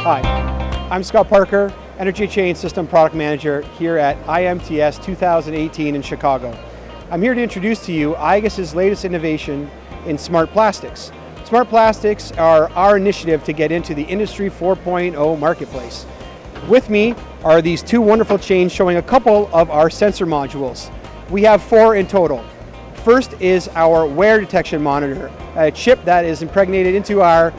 Hi, I'm Scott Parker, Energy Chain System Product Manager here at IMTS 2018 in Chicago. I'm here to introduce to you igus's latest innovation in smart plastics. Smart plastics are our initiative to get into the Industry 4.0 marketplace. With me are these two wonderful chains showing a couple of our sensor modules. We have 4 in total. First is our wear detection monitor, a chip that is impregnated into our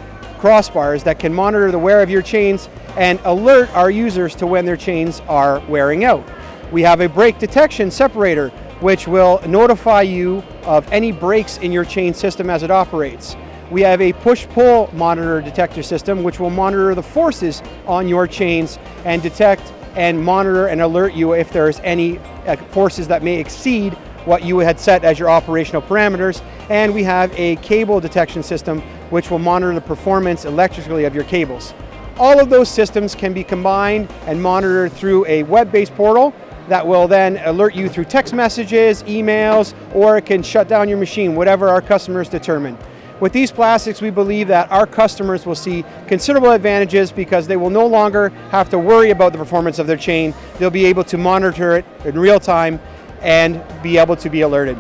crossbars that can monitor the wear of your chains and alert our users to when their chains are wearing out. We have a brake detection separator, which will notify you of any breaks in your chain system as it operates. We have a push-pull monitor detector system, which will monitor the forces on your chains and detect and monitor and alert you if there's any forces that may exceed what you had set as your operational parameters. And we have a cable detection system which will monitor the performance electrically of your cables. All of those systems can be combined and monitored through a web-based portal that will then alert you through text messages, emails, or it can shut down your machine, whatever our customers determine. With these plastics, we believe that our customers will see considerable advantages because they will no longer have to worry about the performance of their chain. They'll be able to monitor it in real time and be able to be alerted.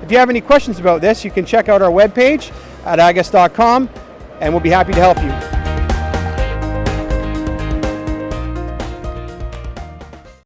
If you have any questions about this, you can check out our webpage at igus.com and we'll be happy to help you.